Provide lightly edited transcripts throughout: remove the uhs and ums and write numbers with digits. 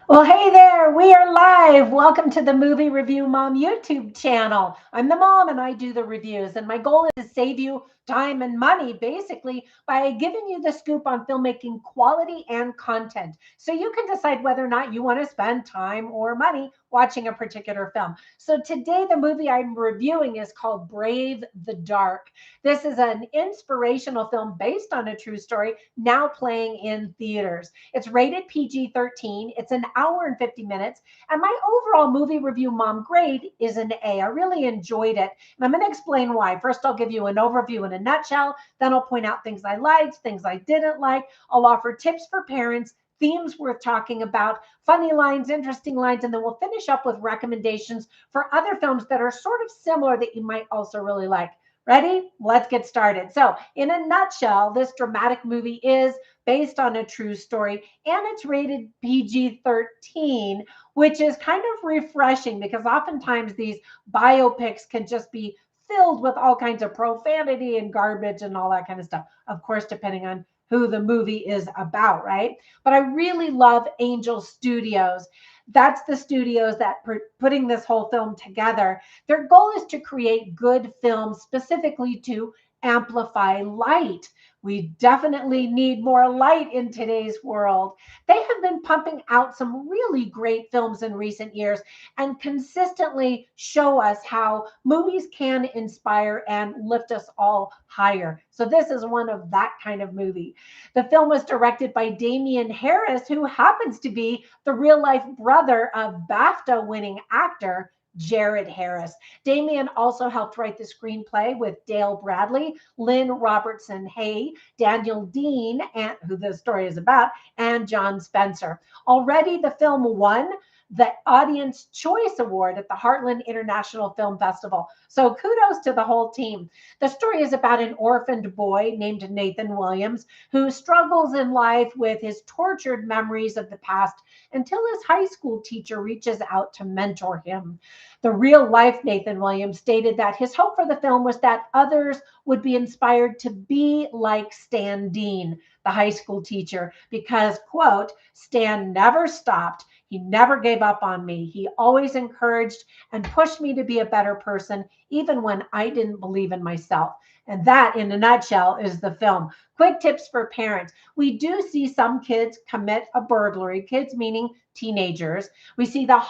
Well, hey there, we are live. Welcome to the Movie Review Mom YouTube channel. I'm the mom and I do the reviews, and my goal is to save you time and money basically by giving you the scoop on filmmaking quality and content. So you can decide whether or not you want to spend time or money watching a particular film. So today, the movie I'm reviewing is called Brave the Dark. This is an inspirational film based on a true story now playing in theaters. It's rated PG-13. It's an hour and 50 minutes. And my overall movie review mom grade is an A. I really enjoyed it. And I'm going to explain why. First, I'll give you an overview in a nutshell. Then I'll point out things I liked, things I didn't like. I'll offer tips for parents, themes worth talking about, funny lines, interesting lines, and then we'll finish up with recommendations for other films that are sort of similar that you might also really like. Ready? Let's get started. So, in a nutshell, this dramatic movie is based on a true story and it's rated PG-13, which is kind of refreshing because oftentimes these biopics can just be filled with all kinds of profanity and garbage and all that kind of stuff. Of course, depending on who the movie is about, right? But I really love Angel Studios. That's the studios that putting this whole film together. Their goal is to create good films specifically to amplify light. We definitely need more light in today's world. They have been pumping out some really great films in recent years and consistently show us how movies can inspire and lift us all higher. So, this is one of that kind of movie. The film was directed by Damian Harris, who happens to be the real life brother of BAFTA winning actor Jared Harris. Damien also helped write the screenplay with Dale Bradley, Lynn Robertson Hay, Nathanial Deen, and who the story is about, and John Spencer. Already, the film won the Audience Choice Award at the Heartland International Film Festival. So kudos to the whole team. The story is about an orphaned boy named Nathan Williams who struggles in life with his tortured memories of the past until his high school teacher reaches out to mentor him. The real life Nathan Williams stated that his hope for the film was that others would be inspired to be like Stan Dean, the high school teacher, because, quote, Stan never stopped. He never gave up on me. He always encouraged and pushed me to be a better person, even when I didn't believe in myself. And that, in a nutshell, is the film. Quick tips for parents. We do see some kids commit a burglary, kids meaning teenagers. We see the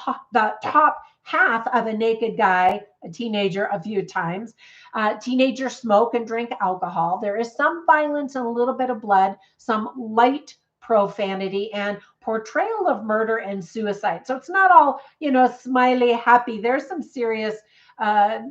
top half of a naked guy, a teenager, a few times. Teenagers smoke and drink alcohol. There is some violence and a little bit of blood, some light profanity, and portrayal of murder and suicide. So it's not all, smiley, happy. There's some serious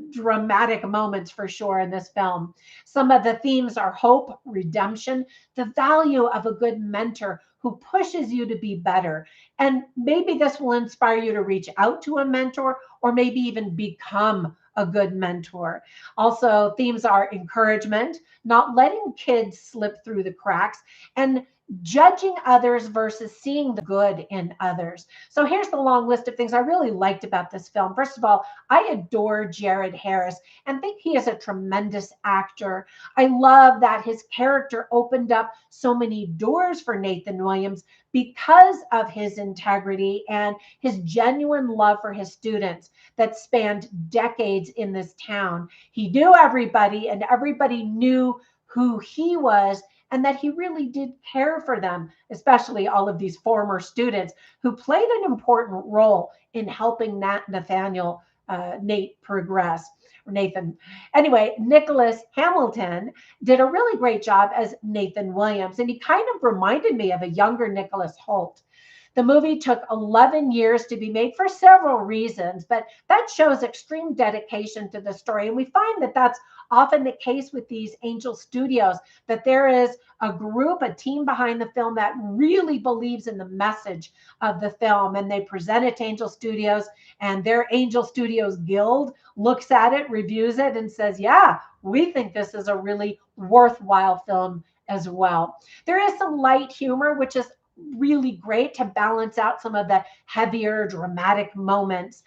dramatic moments for sure in this film. Some of the themes are hope, redemption, the value of a good mentor who pushes you to be better. And maybe this will inspire you to reach out to a mentor or maybe even become a good mentor. Also, themes are encouragement, not letting kids slip through the cracks, and judging others versus seeing the good in others. So here's the long list of things I really liked about this film. First of all, I adore Jared Harris and think he is a tremendous actor. I love that his character opened up so many doors for Nathan Williams because of his integrity and his genuine love for his students that spanned decades in this town. He knew everybody and everybody knew who he was and that he really did care for them, especially all of these former students who played an important role in helping Nate progress. Nathan. Anyway, Nicholas Hamilton did a really great job as Nathan Williams, and he kind of reminded me of a younger Nicholas Holt. The movie took 11 years to be made for several reasons, but that shows extreme dedication to the story. And we find that that's often the case with these Angel Studios, that there is a group, a team behind the film that really believes in the message of the film. And they present it to Angel Studios, and their Angel Studios Guild looks at it, reviews it, and says, yeah, we think this is a really worthwhile film as well. There is some light humor, which is really great to balance out some of the heavier dramatic moments.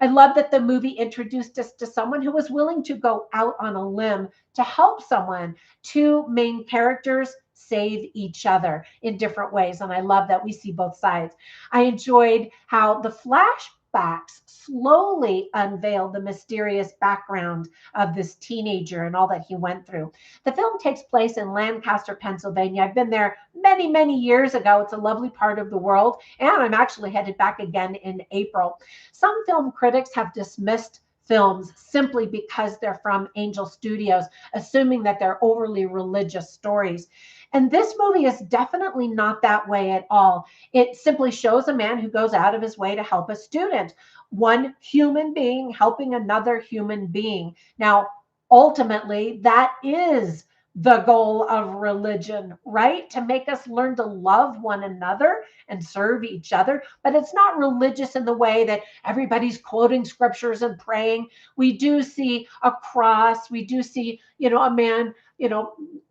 I love that the movie introduced us to someone who was willing to go out on a limb to help someone. Two main characters, save each other in different ways. And I love that we see both sides. I enjoyed how the flashbacks slowly unveiled the mysterious background of this teenager and all that he went through. The film takes place in Lancaster, Pennsylvania. I've been there many, many years ago. It's a lovely part of the world, and I'm actually headed back again in April. Some film critics have dismissed films simply because they're from Angel Studios, assuming that they're overly religious stories. And this movie is definitely not that way at all. It simply shows a man who goes out of his way to help a student, one human being helping another human being. Now, ultimately, that is the goal of religion, right? To make us learn to love one another and serve each other. But it's not religious in the way that everybody's quoting scriptures and praying. We do see a cross. We do see, a man,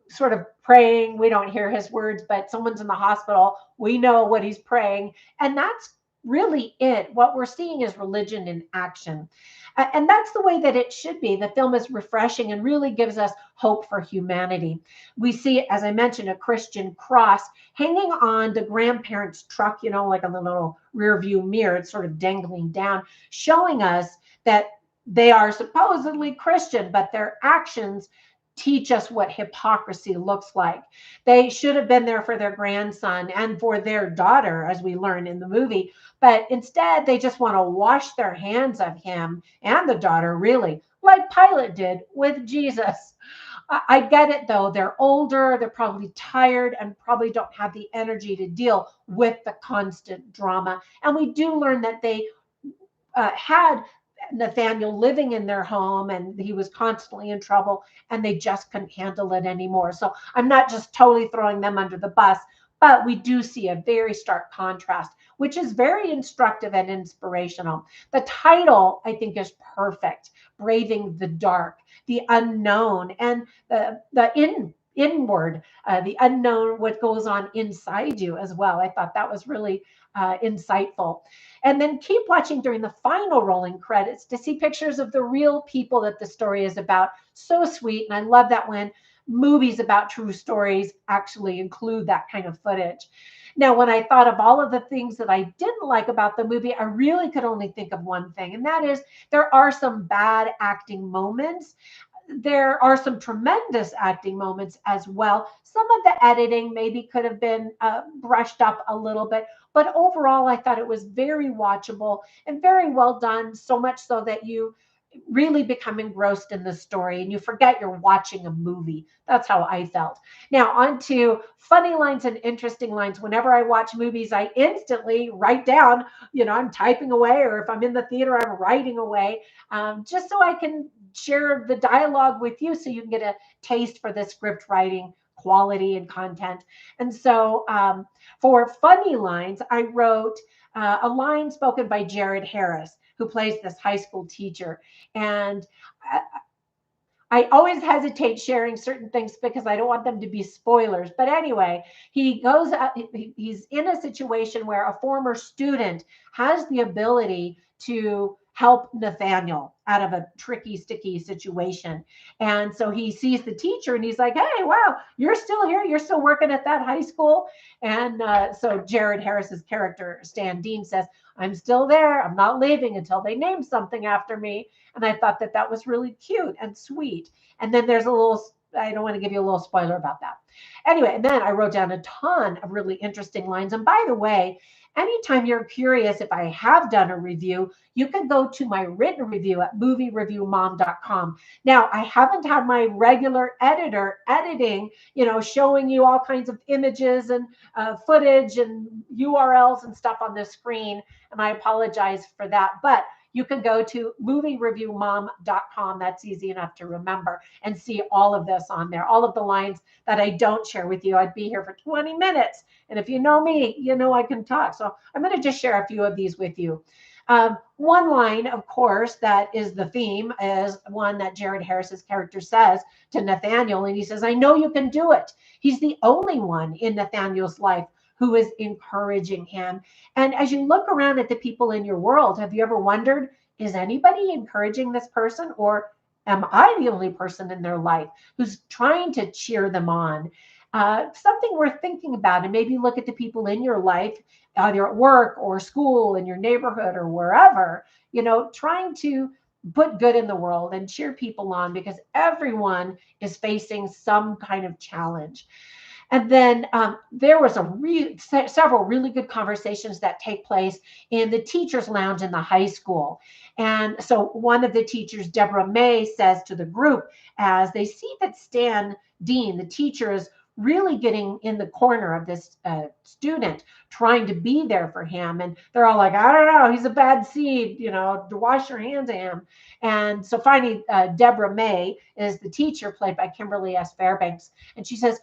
sort of praying. We don't hear his words, but someone's in the hospital. We know what he's praying. And that's really it. What we're seeing is religion in action. And that's the way that it should be. The film is refreshing and really gives us hope for humanity. We see, as I mentioned, a Christian cross hanging on the grandparents' truck, like on the little rear view mirror. It's sort of dangling down, showing us that they are supposedly Christian, but their actions teach us what hypocrisy looks like. They should have been there for their grandson and for their daughter, as we learn in the movie, but instead they just want to wash their hands of him and the daughter, really, like Pilate did with Jesus. I get it, though. They're older, they're probably tired, and probably don't have the energy to deal with the constant drama. And we do learn that they had Nathaniel living in their home and he was constantly in trouble and they just couldn't handle it anymore. So I'm not just totally throwing them under the bus, but we do see a very stark contrast, which is very instructive and inspirational. The title, I think, is perfect. Braving the dark, the unknown, and the inward, the unknown, what goes on inside you as well. I thought that was really insightful. And then keep watching during the final rolling credits to see pictures of the real people that the story is about. So sweet. And I love that when movies about true stories actually include that kind of footage. Now, when I thought of all of the things that I didn't like about the movie, I really could only think of one thing, and that is there are some bad acting moments. There are some tremendous acting moments as well. Some of the editing maybe could have been brushed up a little bit, but overall, I thought it was very watchable and very well done, so much so that you really become engrossed in the story and you forget you're watching a movie. That's how I felt. Now, on to funny lines and interesting lines. Whenever I watch movies, I instantly write down, I'm typing away, or if I'm in the theater, I'm writing away, just so I can share the dialogue with you so you can get a taste for the script writing quality and content. And so for funny lines, I wrote a line spoken by Jared Harris, who plays this high school teacher. And I always hesitate sharing certain things because I don't want them to be spoilers. But anyway, he's in a situation where a former student has the ability to help Nathaniel out of a tricky, sticky situation. And so he sees the teacher and he's like, hey, wow, you're still here. You're still working at that high school. And so Jared Harris's character, Stan Deen, says, I'm still there. I'm not leaving until they name something after me. And I thought that was really cute and sweet. And then there's I don't want to give you a little spoiler about that. Anyway, and then I wrote down a ton of really interesting lines. And by the way, anytime you're curious if I have done a review, you can go to my written review at moviereviewmom.com. Now, I haven't had my regular editor editing, showing you all kinds of images and footage and URLs and stuff on the screen. And I apologize for that. But you can go to moviereviewmom.com. That's easy enough to remember, and see all of this on there. All of the lines that I don't share with you. I'd be here for 20 minutes. And if you know me, you know I can talk. So I'm going to just share a few of these with you. One line, of course, that is the theme is one that Jared Harris's character says to Nathaniel. And he says, I know you can do it. He's the only one in Nathaniel's life who is encouraging him. And as you look around at the people in your world, have you ever wondered, is anybody encouraging this person, or am I the only person in their life who's trying to cheer them on? something worth thinking about. And maybe look at the people in your life, either at work or school, in your neighborhood or wherever, trying to put good in the world and cheer people on, because everyone is facing some kind of challenge. And then there was several really good conversations that take place in the teacher's lounge in the high school. And so one of the teachers, Deborah May, says to the group, as they see that Stan Deen, the teacher, is really getting in the corner of this student, trying to be there for him. And they're all like, I don't know, he's a bad seed, to wash your hands of him. And so finally, Deborah May is the teacher, played by Kimberly S. Fairbanks. And she says,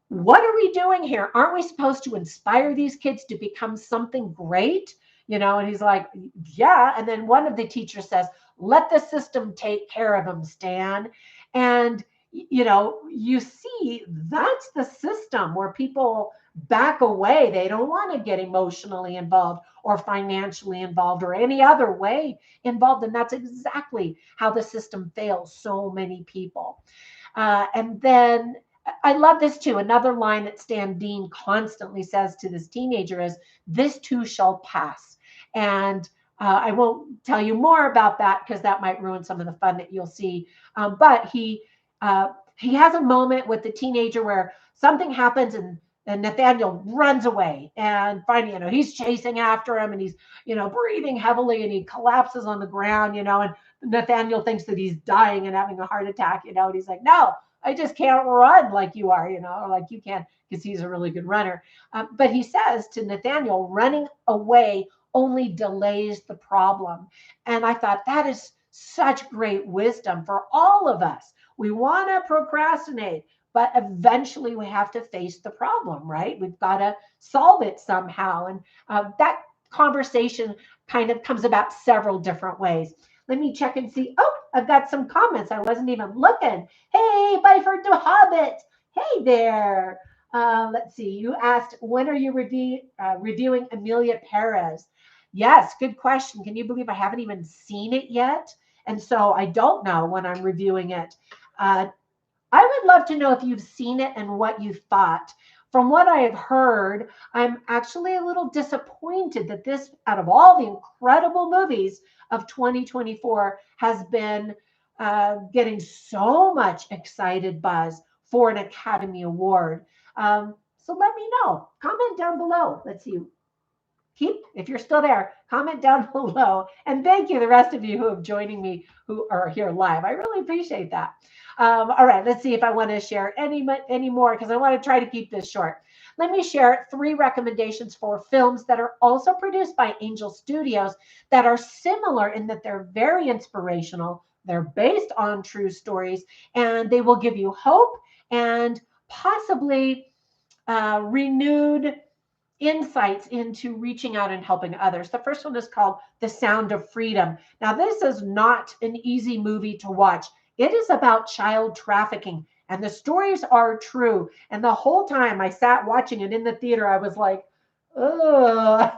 what are we doing here? Aren't we supposed to inspire these kids to become something great? And he's like, yeah. And then one of the teachers says, let the system take care of them, Stan. And, you see, that's the system where people back away. They don't want to get emotionally involved or financially involved or any other way involved. And that's exactly how the system fails so many people. And then I love this too. Another line that Stan Deen constantly says to this teenager is, this too shall pass. And I won't tell you more about that because that might ruin some of the fun that you'll see. But he has a moment with the teenager where something happens and Nathaniel runs away, and finally, he's chasing after him, and he's, breathing heavily, and he collapses on the ground, and Nathaniel thinks that he's dying and having a heart attack, and he's like, no, I just can't run like you are, or like you can, because he's a really good runner. But he says to Nathaniel, running away only delays the problem. And I thought that is such great wisdom for all of us. We want to procrastinate, but eventually we have to face the problem, right? We've got to solve it somehow. And that conversation kind of comes about several different ways. Let me check and see. Oh, I've got some comments. I wasn't even looking. Hey, Byford the Hobbit. Hey there. Let's see. You asked, when are you reviewing Emilia Perez? Yes, good question. Can you believe I haven't even seen it yet? And so I don't know when I'm reviewing it. I would love to know if you've seen it and what you thought. From what I have heard, I'm actually a little disappointed that this, out of all the incredible movies of 2024, has been getting so much excited buzz for an Academy Award. So let me know. Comment down below. Let's see. If you're still there, comment down below. And thank you, the rest of you who have joining me, who are here live. I really appreciate that. All right, let's see if I want to share any more, because I want to try to keep this short. Let me share 3 recommendations for films that are also produced by Angel Studios that are similar in that they're very inspirational. They're based on true stories, and they will give you hope and possibly renewed insights into reaching out and helping others. The first one is called The Sound of Freedom. Now, this is not an easy movie to watch. It is about child trafficking, and the stories are true. And the whole time I sat watching it in the theater, I was like, ugh.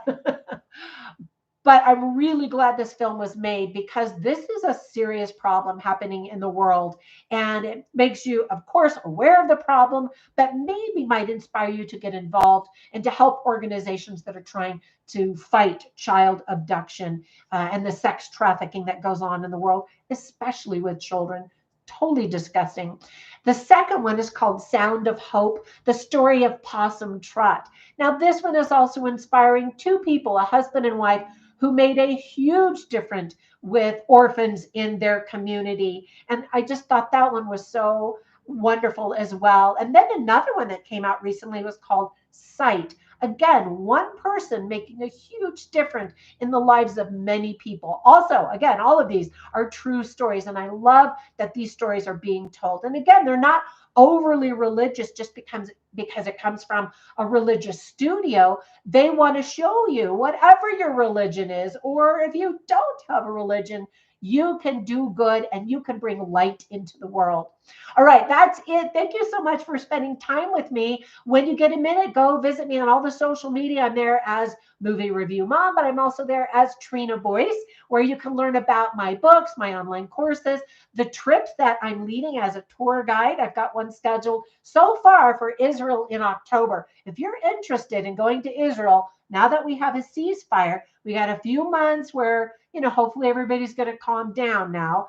But I'm really glad this film was made, because this is a serious problem happening in the world. And it makes you, of course, aware of the problem, but maybe might inspire you to get involved and to help organizations that are trying to fight child abduction and the sex trafficking that goes on in the world, especially with children. Totally disgusting. The second one is called Sound of Hope, the story of Possum Trot. Now, this one is also inspiring 2 people, a husband and wife, who made a huge difference with orphans in their community. And I just thought that one was so wonderful as well. And then another one that came out recently was called Sight. Again, one person making a huge difference in the lives of many people. Also, again, all of these are true stories, and I love that these stories are being told. And again, they're not overly religious just because it comes from a religious studio. They want to show you, whatever your religion is, or if you don't have a religion, you can do good and you can bring light into the world. All right, that's it. Thank you so much for spending time with me. When you get a minute, go visit me on all the social media. I'm there as Movie Review Mom, but I'm also there as Trina Voice, where you can learn about my books, my online courses, the trips that I'm leading as a tour guide. I've got one scheduled so far for Israel in October. If you're interested in going to Israel, now that we have a ceasefire, we got a few months where, hopefully everybody's going to calm down now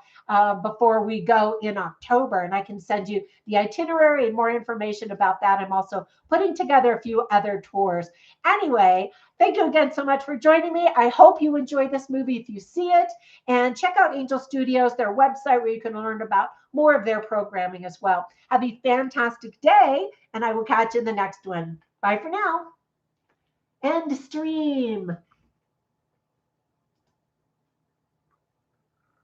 before we go in October. And I can send you the itinerary and more information about that. I'm also putting together a few other tours. Anyway, thank you again so much for joining me. I hope you enjoy this movie if you see it. And check out Angel Studios, their website, where you can learn about more of their programming as well. Have a fantastic day, and I will catch you in the next one. Bye for now. End stream.